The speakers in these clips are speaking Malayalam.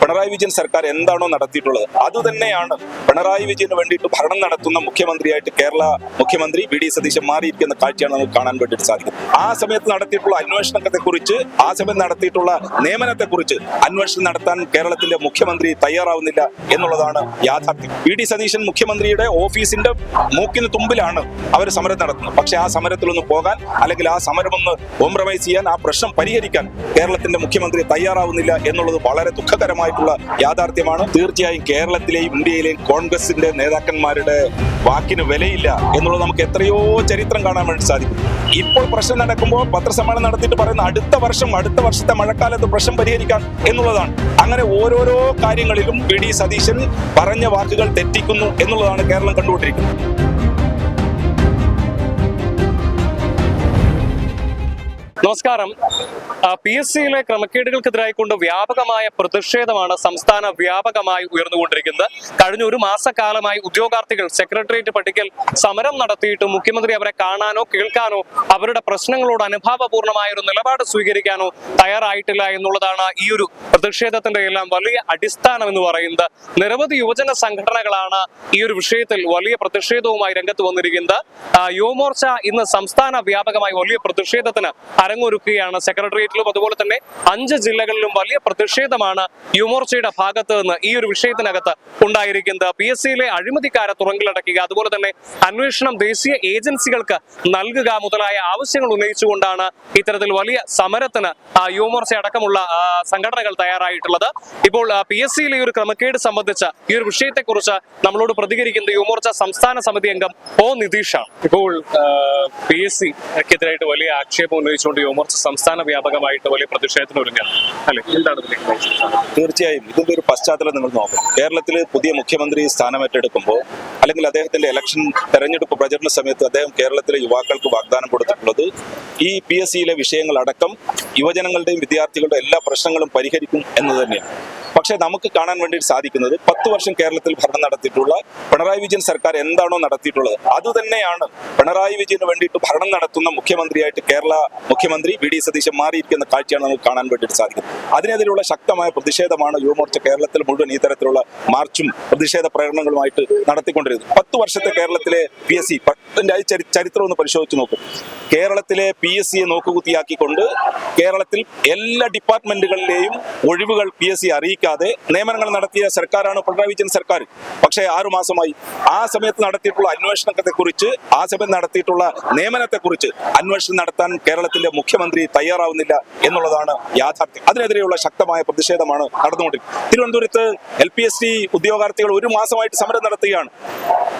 പിണറായി വിജയൻ സർക്കാർ എന്താണോ നടത്തിയിട്ടുള്ളത് അതുതന്നെയാണ് പിണറായി വിജയന് വേണ്ടിയിട്ട് ഭരണം നടത്തുന്ന മുഖ്യമന്ത്രിയായിട്ട് കേരള മുഖ്യമന്ത്രി വി.ഡി. സതീശൻ മാറിയിരിക്കുന്ന കാഴ്ചയാണ് നമുക്ക് കാണാൻ വേണ്ടിയിട്ട് സാധിക്കുന്നത്. ആ സമയത്ത് നടത്തിയിട്ടുള്ള അന്വേഷണത്തെക്കുറിച്ച്, ആ സമയത്ത് നടത്തിയിട്ടുള്ള നിയമനത്തെക്കുറിച്ച് അന്വേഷണം നടത്താൻ കേരളത്തിന്റെ മുഖ്യമന്ത്രി തയ്യാറാവുന്നില്ല എന്നുള്ളതാണ് യാഥാർത്ഥ്യം. വി.ഡി. സതീശൻ മുഖ്യമന്ത്രിയുടെ ഓഫീസിന്റെ മൂക്കിന് തുമ്പിലാണ് അവർ സമരം നടത്തുന്നത്. പക്ഷെ ആ സമരത്തിലൊന്ന് പോകാൻ, അല്ലെങ്കിൽ ആ സമരമൊന്ന് കോംപ്രമൈസ് ചെയ്യാൻ, ആ പ്രശ്നം പരിഹരിക്കാൻ കേരളത്തിന്റെ മുഖ്യമന്ത്രി തയ്യാറാവുന്നില്ല എന്നുള്ളത് വളരെ ദുഃഖകരമായിട്ടുള്ള യാഥാർത്ഥ്യമാണ്. തീർച്ചയായും കേരളത്തിലെയും ഇന്ത്യയിലെയും കോൺഗ്രസിന്റെ നേതാക്കന്മാരുടെ വാക്കിന് വിലയില്ല എന്നുള്ളത് നമുക്ക് എത്രയോ ചരിത്രം കാണാൻ വേണ്ടി സാധിക്കും. ഇപ്പോൾ പ്രശ്നം നടക്കുമ്പോൾ പത്രസമ്മേളനം നടത്തിയിട്ട് പറയുന്ന അടുത്ത വർഷത്തെ മഴക്കാലത്ത് പ്രശ്നം പരിഹരിക്കാൻ എന്നുള്ളതാണ്. അങ്ങനെ ഓരോരോ കാര്യങ്ങളിലും വി.ഡി. സതീശൻ പറഞ്ഞ വാക്കുകൾ തെറ്റിക്കുന്നു എന്നുള്ളതാണ് കേരളം കണ്ടുകൊണ്ടിരിക്കുന്നത്. നമസ്കാരം. PSCയിലെ ക്രമക്കേടുകൾക്കെതിരായിക്കൊണ്ട് വ്യാപകമായ പ്രതിഷേധമാണ് സംസ്ഥാന വ്യാപകമായി ഉയർന്നുകൊണ്ടിരിക്കുന്നത്. കഴിഞ്ഞ ഒരു മാസക്കാലമായി ഉദ്യോഗാർത്ഥികൾ സെക്രട്ടേറിയറ്റ് പടിക്കൽ സമരം നടത്തിയിട്ടും മുഖ്യമന്ത്രി അവരെ കാണാനോ കേൾക്കാനോ അവരുടെ പ്രശ്നങ്ങളോട് അനുഭാവപൂർണമായ ഒരു നിലപാട് സ്വീകരിക്കാനോ തയ്യാറായിട്ടില്ല എന്നുള്ളതാണ് ഈ ഒരു പ്രതിഷേധത്തിന്റെ എല്ലാം വലിയ അടിസ്ഥാനം എന്ന് പറയുന്നത്. നിരവധി യുവജന സംഘടനകളാണ് ഈ ഒരു വിഷയത്തിൽ വലിയ പ്രതിഷേധവുമായി രംഗത്ത് വന്നിരിക്കുന്നത്. യുവമോർച്ച ഇന്ന് സംസ്ഥാന വ്യാപകമായി വലിയ പ്രതിഷേധത്തിന് അരങ്ങൊരുക്കുകയാണ്. സെക്രട്ടേറിയറ്റിലും അതുപോലെ തന്നെ 5 ജില്ലകളിലും വലിയ പ്രതിഷേധമാണ് യുവമോർച്ചയുടെ ഭാഗത്ത് നിന്ന് ഈ ഒരു വിഷയത്തിനകത്ത് ഉണ്ടായിരിക്കുന്നത്. PSCയിലെ അഴിമതിക്കാരെ തുറങ്കിലടക്കുക, അതുപോലെ തന്നെ അന്വേഷണം ദേശീയ ഏജൻസികൾക്ക് നൽകുക മുതലായ ആവശ്യങ്ങൾ ഉന്നയിച്ചുകൊണ്ടാണ് ഇത്തരത്തിൽ വലിയ സമരത്തിന് യുവമോർച്ച അടക്കമുള്ള സംഘടനകൾ തയ്യാറായിട്ടുള്ളത്. ഇപ്പോൾ PSCയിലെ ഒരു ക്രമക്കേട് സംബന്ധിച്ച ഈ ഒരു വിഷയത്തെക്കുറിച്ച് നമ്മളോട് പ്രതികരിക്കുന്ന യുവമോർച്ച സംസ്ഥാന സമിതി അംഗം ഒ നിതീഷാണ്. ഇപ്പോൾ PSCക്കെതിരായിട്ട് വലിയ ആക്ഷേപം ഉന്നയിച്ചുകൊണ്ട് യുവമോർച്ച സംസ്ഥാന വ്യാപകമായിട്ട് വലിയ പ്രതിഷേധത്തിന് ഒരുങ്ങുകയാണ് അല്ലെ? എന്താണ് തീർച്ചയായും ഇതിന്റെ ഒരു പശ്ചാത്തലം നിങ്ങൾ നോക്കണം. കേരളത്തിൽ പുതിയ മുഖ്യമന്ത്രി സ്ഥാനമേറ്റെടുക്കുമ്പോൾ, അല്ലെങ്കിൽ അദ്ദേഹത്തിന്റെ ഇലക്ഷൻ തെരഞ്ഞെടുപ്പ് പ്രചരണ സമയത്ത് അദ്ദേഹം കേരളത്തിലെ യുവാക്കൾക്ക് വാഗ്ദാനം കൊടുത്തിട്ടുള്ളത് ഈ PSCയിലെ വിഷയങ്ങളടക്കം യുവജനങ്ങളുടെയും വിദ്യാർത്ഥികളുടെയും എല്ലാ പ്രശ്നങ്ങളും പരിഹരിക്കും എന്ന് തന്നെയാണ്. പക്ഷെ നമുക്ക് കാണാൻ വേണ്ടി സാധിക്കുന്നത് 10 വർഷം കേരളത്തിൽ ഭരണം നടത്തിയിട്ടുള്ള പിണറായി വിജയൻ സർക്കാർ എന്താണോ നടത്തിയിട്ടുള്ളത് അതുതന്നെയാണ് പിണറായി വിജയന് വേണ്ടിയിട്ട് ഭരണം നടത്തുന്ന മുഖ്യമന്ത്രിയായിട്ട് കേരള മുഖ്യമന്ത്രി വി.ഡി. സതീശൻ മാറിയിരിക്കുന്ന കാഴ്ചയാണ് നമുക്ക് കാണാൻ വേണ്ടിയിട്ട് സാധിക്കുന്നത്. അതിനെതിരെയുള്ള ശക്തമായ പ്രതിഷേധമാണ് യുവമോർച്ച കേരളത്തിൽ മുഴുവൻ ഈ തരത്തിലുള്ള മാർച്ചും പ്രതിഷേധ പ്രകടനങ്ങളുമായിട്ട് നടത്തിക്കൊണ്ടിരുന്നത്. 10 വർഷത്തെ കേരളത്തിലെ PSC ചരിത്രം ഒന്ന് പരിശോധിച്ച് നോക്കും. കേരളത്തിലെ PSCയെ നോക്കുകുത്തിയാക്കിക്കൊണ്ട് കേരളത്തിൽ എല്ലാ ഡിപ്പാർട്ട്മെന്റുകളിലെയും ഒഴിവുകൾ PSC അറിയിക്കാതെ നിയമനങ്ങൾ നടത്തിയ സർക്കാരാണ് പിണറായി വിജയൻ സർക്കാർ. പക്ഷേ 6 മാസമായി ആ സമയത്ത് നടത്തിയിട്ടുള്ള അന്വേഷണത്തെക്കുറിച്ച്, ആ സമയത്ത് നടത്തിയിട്ടുള്ള നിയമനത്തെക്കുറിച്ച് അന്വേഷണം നടത്താൻ കേരളത്തിന്റെ മുഖ്യമന്ത്രി തയ്യാറാവുന്നില്ല എന്നുള്ളതാണ് യാഥാർത്ഥ്യം. അതിനെതിരെയുള്ള ശക്തമായ പ്രതിഷേധമാണ് നടന്നുകൊണ്ടിരിക്കുന്നത്. തിരുവനന്തപുരത്ത് LPSC ഉദ്യോഗാർത്ഥികൾ 1 മാസമായിട്ട് സമരം നടത്തുകയാണ്.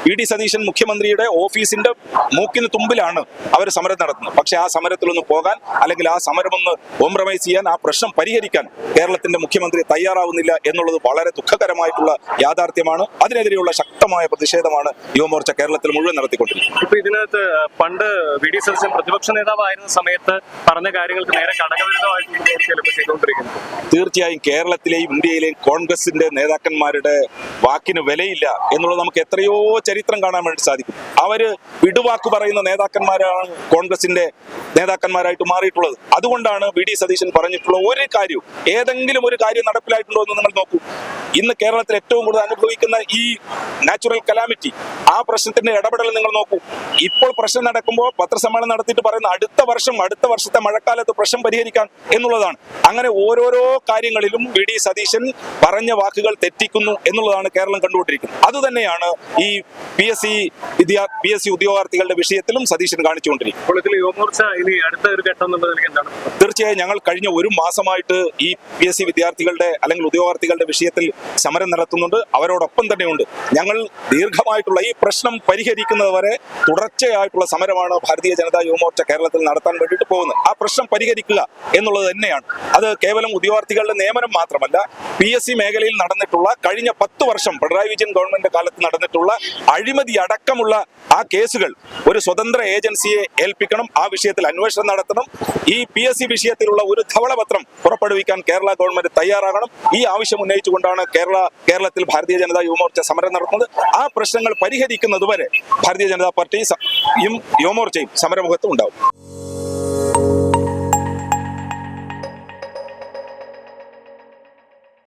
വി.ഡി. സതീശൻ മുഖ്യമന്ത്രിയുടെ ഓഫീസിന്റെ മൂക്കിന് തുമ്പിലാണ് അവർ സമരം നടത്തുന്നത്. പക്ഷെ ആ സമരത്തിലൊന്ന് പോകാൻ, അല്ലെങ്കിൽ ആ സമരമൊന്ന് കോംപ്രമൈസ് ചെയ്യാൻ, ആ പ്രശ്നം പരിഹരിക്കാൻ കേരളത്തിന്റെ മുഖ്യമന്ത്രി തയ്യാറാവുന്നില്ല എന്നുള്ളത് വളരെ ദുഃഖകരമായിട്ടുള്ള യാഥാർത്ഥ്യമാണ്. അതിനെതിരെയുള്ള ശക്തമായ പ്രതിഷേധമാണ് യുവമോർച്ച കേരളത്തിൽ മുഴുവൻ നടത്തിക്കൊണ്ടിരിക്കുന്നത്. ഇപ്പൊ ഇതിനകത്ത് പണ്ട് വി.ഡി. സതീശൻ പ്രതിപക്ഷ നേതാവായിരുന്ന സമയത്ത് പറഞ്ഞ കാര്യങ്ങൾക്ക് നേരെ കടകവിരുദ്ധമായിട്ട് തീർച്ചയായും കേരളത്തിലെയും ഇന്ത്യയിലെയും കോൺഗ്രസിന്റെ നേതാക്കന്മാരുടെ വാക്കിന് വിലയില്ല എന്നുള്ളത് നമുക്ക് എത്രയോ ചരിത്രം കാണാൻ വേണ്ടി സാധിക്കും. അവര് വിടുവാക്ക് പറയുന്ന നേതാക്കന്മാരാണ് കോൺഗ്രസിന്റെ നേതാക്കന്മാരായിട്ട് മാറിയിട്ടുള്ളത്. അതുകൊണ്ടാണ് വി.ഡി. സതീശൻ പറഞ്ഞിട്ടുള്ള ഒരു കാര്യവും, ഏതെങ്കിലും ഒരു കാര്യം നടപ്പിലായിട്ടുണ്ടോ എന്ന് നിങ്ങൾ നോക്കൂ. ഇന്ന് കേരളത്തിൽ ഏറ്റവും കൂടുതൽ അനുഭവിക്കുന്ന ഈ നാച്ചുറൽ കലാമിറ്റി, ആ പ്രശ്നത്തിന്റെ ഇടപെടൽ നിങ്ങൾ നോക്കൂ. ഇപ്പോൾ പ്രശ്നം നടക്കുമ്പോൾ പത്രസമ്മേളനം നടത്തിയിട്ട് പറയുന്ന അടുത്ത വർഷത്തെ മഴക്കാലത്ത് പ്രശ്നം പരിഹരിക്കാൻ എന്നുള്ളതാണ്. അങ്ങനെ ഓരോരോ കാര്യങ്ങളിലും വി.ഡി. സതീശൻ പറഞ്ഞ വാക്കുകൾ തെറ്റിക്കുന്നു എന്നുള്ളതാണ് കേരളം കണ്ടുകൊണ്ടിരിക്കുന്നത്. അതുതന്നെയാണ് ഈ PSC ഉദ്യോഗാർത്ഥികളുടെ വിഷയത്തിലും സതീശൻ കാണിച്ചുകൊണ്ടിരിക്കുന്നത്. തീർച്ചയായും ഞങ്ങൾ കഴിഞ്ഞ 1 മാസമായിട്ട് ഈ PSC വിദ്യാർത്ഥികളുടെ അല്ലെങ്കിൽ ഉദ്യോഗാർത്ഥികളുടെ വിഷയത്തിൽ സമരം നടത്തുന്നുണ്ട്. അവരോടൊപ്പം തന്നെയുണ്ട്. ഞങ്ങൾ ദീർഘമായിട്ടുള്ള ഈ പ്രശ്നം പരിഹരിക്കുന്നത് വരെ തുടർച്ചയായിട്ടുള്ള സമരമാണ് ഭാരതീയ ജനതാ യുവമോർച്ച കേരളത്തിൽ നടത്താൻ വേണ്ടിയിട്ട് പോകുന്നത്. ആ പ്രശ്നം പരിഹരിക്കുക എന്നുള്ളത് തന്നെയാണ്. അത് കേവലം ഉദ്യോഗാർത്ഥികളുടെ നിയമനം മാത്രമല്ല, PSC മേഖലയിൽ നടന്നിട്ടുള്ള കഴിഞ്ഞ 10 വർഷം പിണറായി വിജയൻ ഗവൺമെന്റ് കാലത്ത് നടന്നിട്ടുള്ള അഴിമതി അടക്കമുള്ള ആ കേസുകൾ ഒരു സ്വതന്ത്ര ഏജൻസിയെ ഏൽപ്പിക്കണം. ആ വിഷയത്തിൽ അന്വേഷണം നടത്തണം. ഈ PSC വിഷയത്തിലുള്ള ഒരു ധവളപത്രം പുറപ്പെടുവിക്കാൻ കേരള ഗവൺമെന്റ് തയ്യാറാകണം. ഈ ആവശ്യം ഉന്നയിച്ചുകൊണ്ടാണ് കേരളത്തിൽ ഭാരതീയ ജനതാ യുവമോർച്ച സമരം നടത്തുന്നത്. ആ പ്രശ്നങ്ങൾ പരിഹരിക്കുന്നതുവരെ ഭാരതീയ ജനതാ പാർട്ടിയും യുവമോർച്ചയും സമരമുഖത്ത് ഉണ്ടാവും.